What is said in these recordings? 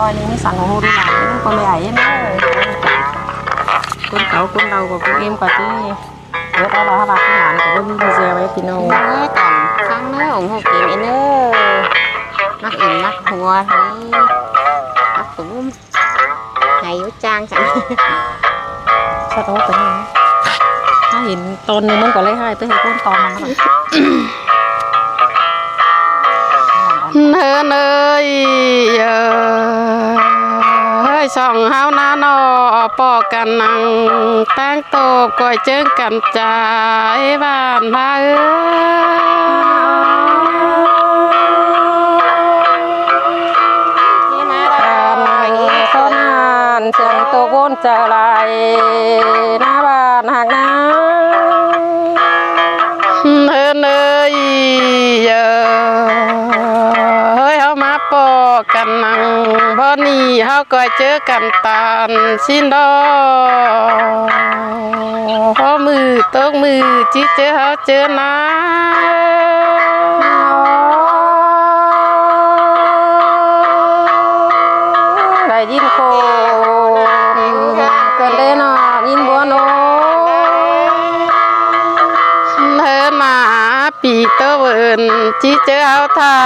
coi lên sẵn hồ đi làm con mẹ ấy nữa con cháu con đầu của con em quả chứ bữa đó là bà cái làm của con đi dè với tí nô nói còn sáng nữa ủng hộ chị mẹ nữa mắc ỉn mắc hùa thấy mắc cũng hay với trang chẳng sao đó tính nàyถ้าเห็นตอนนึงมันก็เลยให้ไปให้ก้นตอนมันก็เนินเอ้ยเฮ้ยส่องเฮาหน้านอปอกันนั่งตั้งโตบก่อยเจิงกันใจบ้านพาcon hàn trường tô vốn trở lại na bàn hàng náเอ้ยเฮ้ยเฮามาปอกันนั่งพอนี่เฮาก่อยเจอกันตานสินดอพอมือตกมือจิเจอเฮาเจอนะได้ยินโคเกิดเลยเนาะยินบัวโนมาปีเตอร์เวินจีเจ้าท่า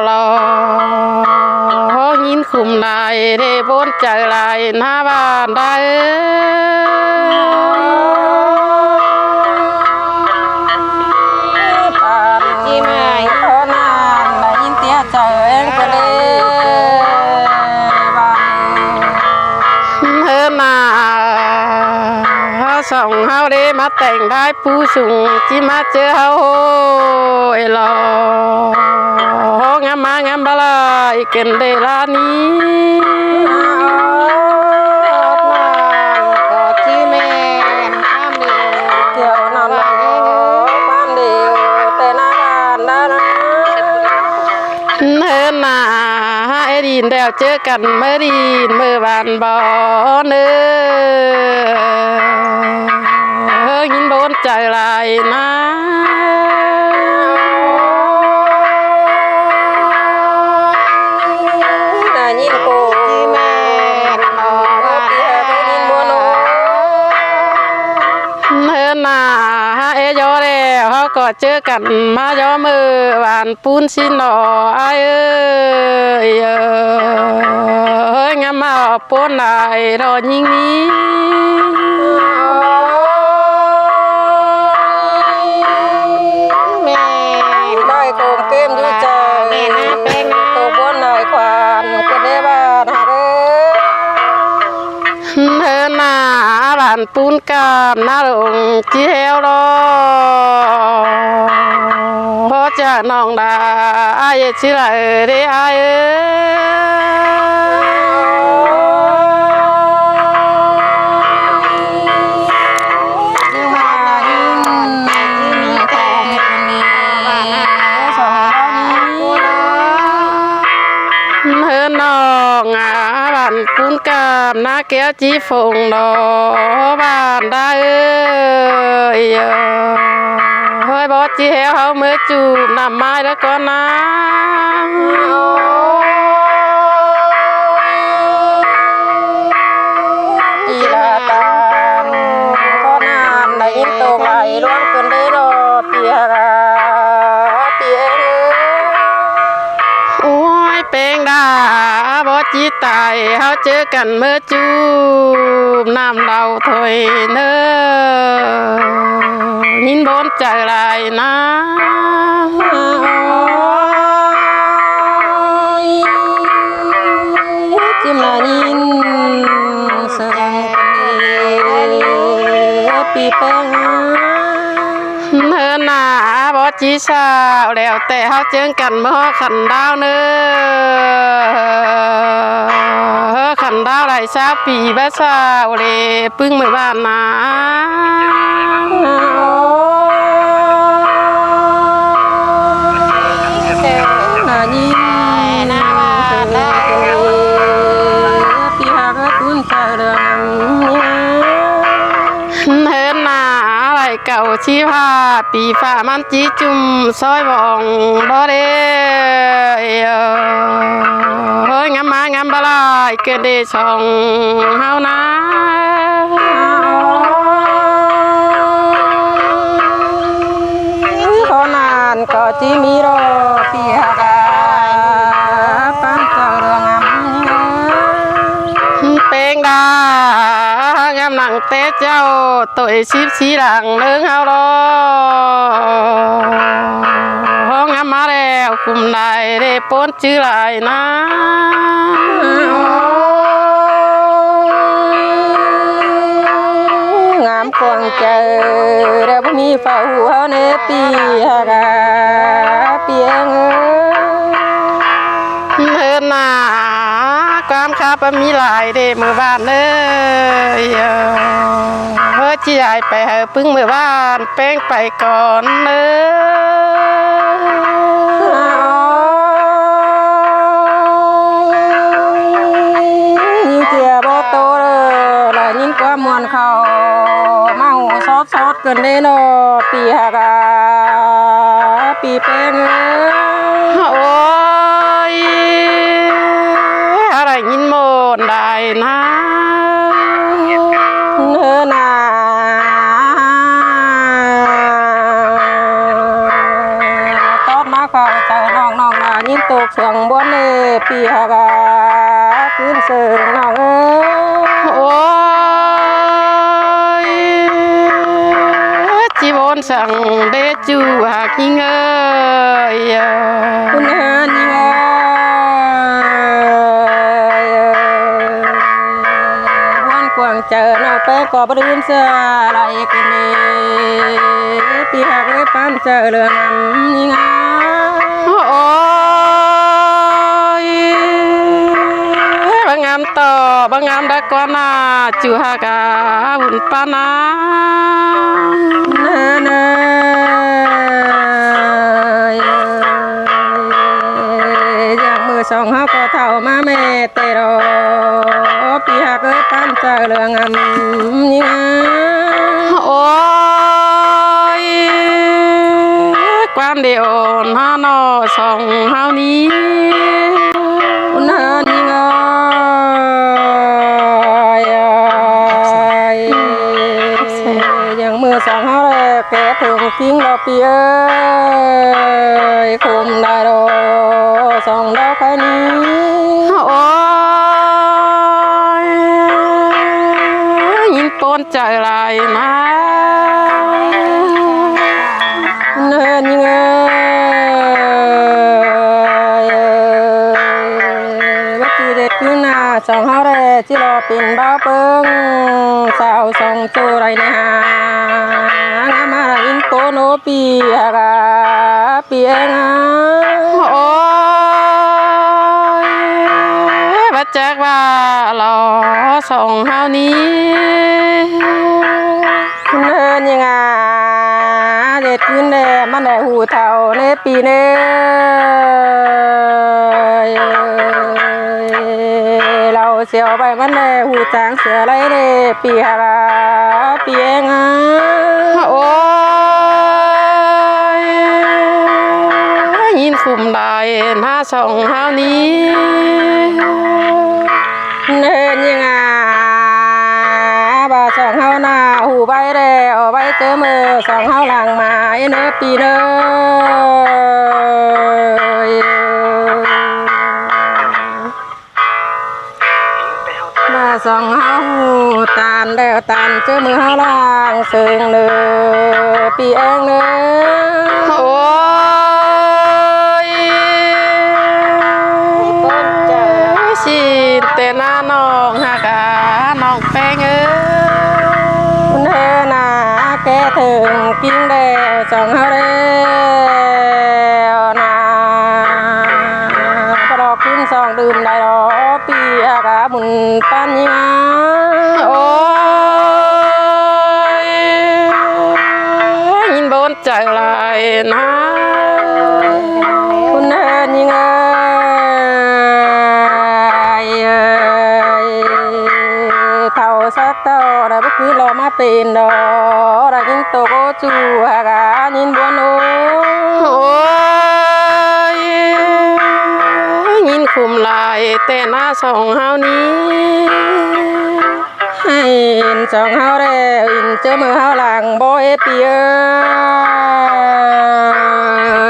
ลอยินคุมลายเรบนใจลายหน้าบ้านได้ปานจีไม่ขอนานได้ยินเตี้ยเจอเองก็เลยบ้านนาส่องเฮาได้มาแต่งได้ปูสูงจีมาเจอเฮาเอลองามมางามบลายเกินเดลานี้ก็จีแม่ข้ามเดียวเกี่ยวนอนหลังบ้านเดียวแต่หน้าบ้านได้นะเนินนาไอ้ดินเดียวเจอกันเมื่อดินเมื่อวานบ่เนื้อยินโดนใจลายนะได้ยินโกจีแม่ก็เตี้ยได้ยินบัวโนเนินนาไอ้ยอแล้วเขาก็เจอกันมายอมือวานปูนสินหนอไอ้งามมาปนไหนรอยิงนี้แม่ได้โกงเกมอยู่ใจแม่นะเป็นตัวบัวหน่อยควานก็ได้บ้านหาเด้เนินนาบ้านปูนกามนาลงเจียวรอพอจะน้องดาไอ้ชิลาเด้ไอ้ปูนกามนาแก้วจีฟงดอบ้านได้เฮ้ยบอจีเฮาเมื่อจูบน้ำไม้แล้วก็น้อีลาตานก็นานได้ยินตกไหลร่วงเป็นได้รอเปียกเปียโอ้ยเป่งดาบอจีตายเฮาเจอกันเมื่อจูบน้ำเราถอยเนื้อยินบนใจลายนะจิมลายินเสือปีแป้งเนื้อหนาบอจีสาวแล้วแต่เฮาเจอกันเมื่อขันดาวเนื้อขันดาวไหลสาวปีบ้าสาวเลยปึ้งมือบ้านนะนายินนาบ้านได้ปีหากตุ้นใจเรื่องเนื้อหนาไหล เก่าชีพาปีฝ่ามันจีจุ่มซอยบองบ่เด้เฮ้ยงามมางามบลายเกินเดช่องเฮานะขอนานก็จีมีรอเปียกาปั้นเจ้าเรืองาม เป็นดางามหนังเตะเจ้าตัวชิบชีหลังเรื่องเฮาดองามมาแล้วคุมได้ได้ป้นชื่อไรนะงามกวางเจอแล้วมีเฝ้าหัวเนปีกาเปียงเฮินหนาความคาบมีหลายเดมือบ้านเลยเฮ้ยจีใหญ่ไปเฮพึ่งมือบ้านแป้งไปก่อนยิ่งเจียบ่โตเลยแล้วยิ่งกว่ามวนเขาเมาซอดเกินได้เนาะปีกาปีแป้งโอ้ยอะไรยินโมนได้นะเนื้อนาตอนมาเข้าใจน้องนายิ่งตกเสียงบนเลยปีกาขึ้นเสียงน้องโอ้ยจีบนสั่งเดจูหากิงเอ้ยคุณเห็นยังไงวันกวางเจอน้องเป๊กก็บรินเสื้ออะไรกันนี่ปีหักไว้ปั้นเจอเรื่องยังไงโอ้ยบางงามต่อบางงามดักกว่านาจูหากาบุญปานาสองเขาก็เท่ามาแม่เตรอปีหักเอ้ยปั้นเจอเรื่องยังไงโอ้ยความเดียวหาหนอสองเฮานี้นั่นยังไงยังมือสองเขาเลยแกถึงทิ้งเราปีเอ้ยคุมได้รอสองดาวแค่นี้โอ้ยยินปนใจลายนะเนินยังไงวัดจีเด็ดขึ้นหน้าสองเขาเลยจิรอเป็นบ้าเปิ้งสาวสองโจไรเนี่ยงามาอินโตโนปีกาเปียงโอ้บัดแจกว่าเราสองเฮานี้เนินยังไงเด็ดขึ้นเด้มันได้หูเท่าในปีเน่เราเสียวไปมันได้หูจางเสือไรเด้ปีหาปีเองโอ้ยยินคุมได้หน้าสองเฮานี้เนินยังไงบ่าสองเฮาหน้าหูใบเด้อใบเจอมือสองเฮาหลังมาเนื้อปีเนื้อมาสองเฮาตานเด้อตานเจอมือเฮาล่างเสิงเนื้อปีเองเนื้อโอ้ยต้นเจอสิเตน่าน้องหากาน้องแป้งเอ้เนื้อนาแกถึงกินเด้อสองเฮาเด้อนาพอดอกขึ้นสองดื่มได้รอปีอากาบุญปัญญาโอ้ยยินบนใจลายนะคุณเห็นยังไงเท่าสักเท่าได้บุคือรอ มาเป็นดอกได้ยินโตโกจูหากายินบัวโน โอ้ยยินคุมลายแต่หน้าสองเฮานี้ ให้อินสองเฮาแล้วอินเจอมือเฮาหลังบ่เอปีเอ้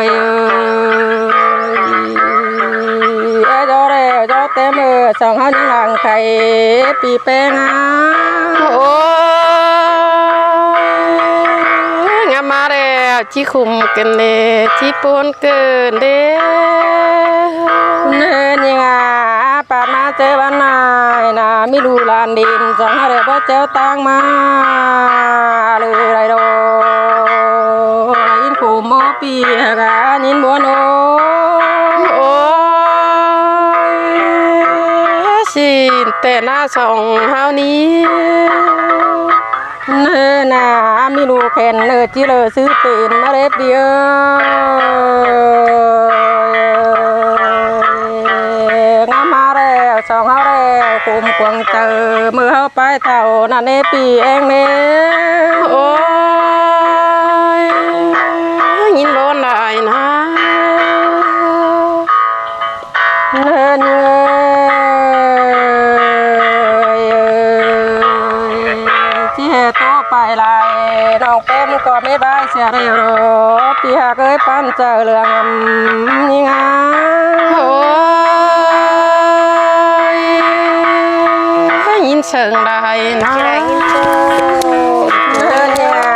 ยจอแล้วจอเต็มมือสองเฮายังหลังไข่ปีแป้งอ่ะ โอ้ยงามมาแล้วที่คุมกันเด้ที่ปนเกินเด้ เนินยังอ่ะปาดมาเจอบ้านนายนะมีลูลานดินสองเฮาเดี๋ยวบ่เจ้าตังมาเลยไรโดยินขู่โมปีกะยินบัวโน โอ้ยสิแต่หน้าสองเฮานี้ เนินน่ะมีลูกแผ่นเนินที่เลอซื้อเป็นมาเล็บเดียวงามมาแล้วสองเฮาแล้วคุมกวางเจอมือเฮาไปเท่านั่นเนปีเองเน่ โอ้ยยินบ่ได้นะ เนินเอ้ยที่เหตุโตไปลายน้องเป็นก็ไม่บายเสียเร็วพี่หากเคยปั้นเจอเรื่องนี่งา โอ้ยยินเชิงได้นะ เนินนี่งา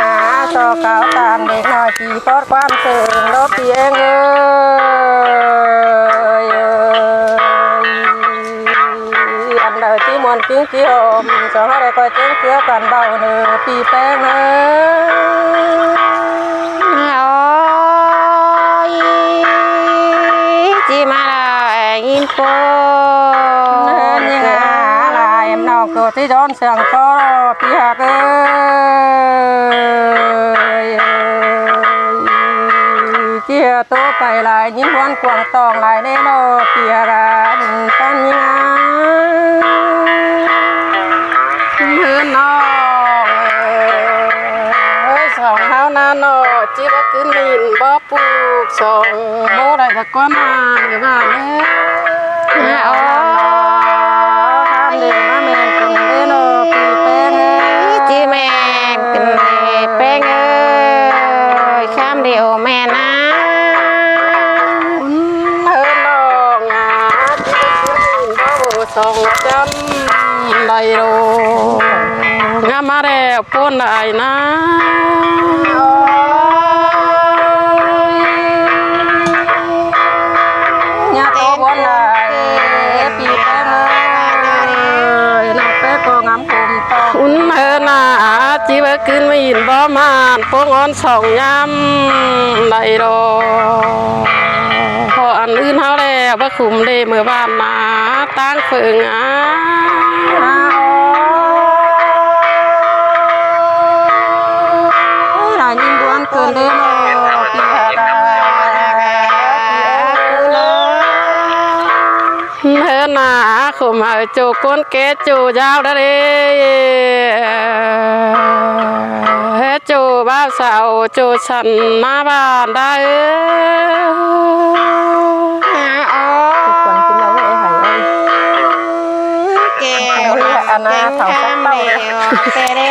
สอขาวตามเด็กน้อยพี่พอดความเชิงรบพี่เองเอ้ยอันเดอที่มวนกิ้งกี้อมสองอะไรก็เจ๊งเกลือกันเบาเนื้อปีแป้งเอ้ย โอ้ยจีมาได้ยินโป เนินยังลายemน้องตัวที่โดนเสียงคอพี่หากเอ้ยเจียตัวไปลายยิ้มหวานกวางตองลายในโลพี่หากกันปัญญาเมื่อน้องเอ้ยสองเฮานาโนจีบกินลินบ่ปลูกสองโมได้ตะก้อนมาหรือว่าเนี่ย โอ้ ทำเด็กมาแม่กินได้โนปีแป้ง จีแม่กินแป้งเอ้ยข้ามเดียวแม่นะ เฮินน้องอ่ะที่ได้กินบ่สองจำได้โล งามมาแล้วปนได้นะ ญาโตบนได้ปีแป้งเลยน้องแป้งก็งามผมตอง อุ่นเฮนาจีบกินไม่ยินบ่มานปงอ่อนสองยำได้ดอกพออันอื่นเฮาแล้วบ่คุมได้เมื่อบ้านมาตั้งเฟิงอ่ะ หลายยิ่งบ้วนเกินได้โนปีหากา เฮนาคุมเอาโจก้นแกโจยาวได้เฮโจบ้าวสาวโจฉันหน้าบ้านได้ ทุกคนกินแล้วไม่หายเลย แก้ อันน่ะเฒ่าสักเต้าเลย แก้ได้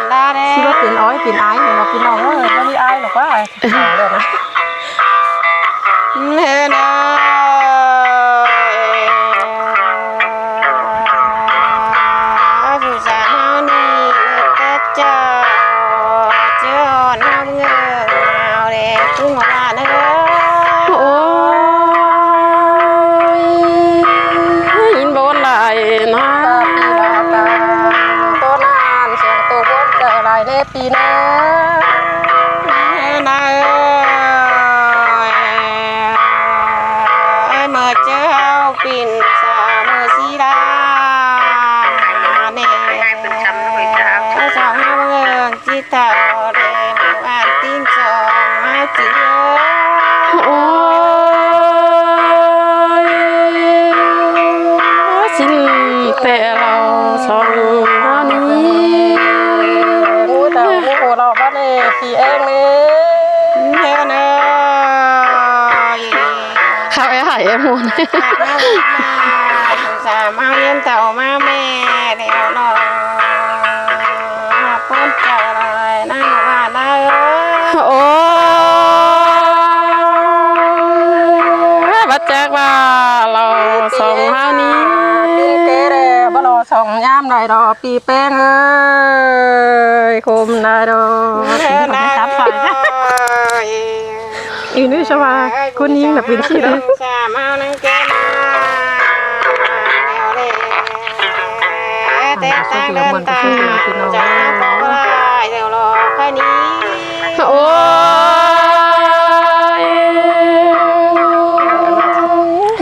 ได้ได้ คิดว่าเป็นอ้อยเป็นไอ้ของเราพี่น้องเลยไม่มีไอ้หรอกว่าเลยนะ เฮนาสุสานเฮานี่ก็เจ้าเจ้าน้ำเงือกเอาเด้ขึ้นมาบ้านเด้อโอ้ยยินบ่หลายนะ ปีละตาตัวนานเสียงตัวบนเจอลายในปีนะ เฮนาเอ้ยเมื่อเจ้าปิ่นสามือสีดาเนี่ยเจ้าสาวห้าเมืองจิตเต่าเดมบ้านตีนสองมาเจียโอ้ยสิ้นแต่เราสองเท่านี้ หมุน สามาเลี้ยงเต่ามาแม่เดี๋ยวรอป้อนเจ้าเลยนั่งว่าได้โอ้บัดแจกว่าเราสองเฮานี้ กินเกเรบ่รอสองยามได้ดอกปีแป้งเอ้ยคุมได้ดอกตับฝ่ายนะอีนี่ใช่ไหมคุณยิงแบบเป็นที่เลยสามานังเกมาแต่ตั้งเดินตาจะพอได้เดี๋ยวรอแค่นี้โอ้ย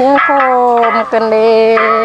ยังโคมกันเลย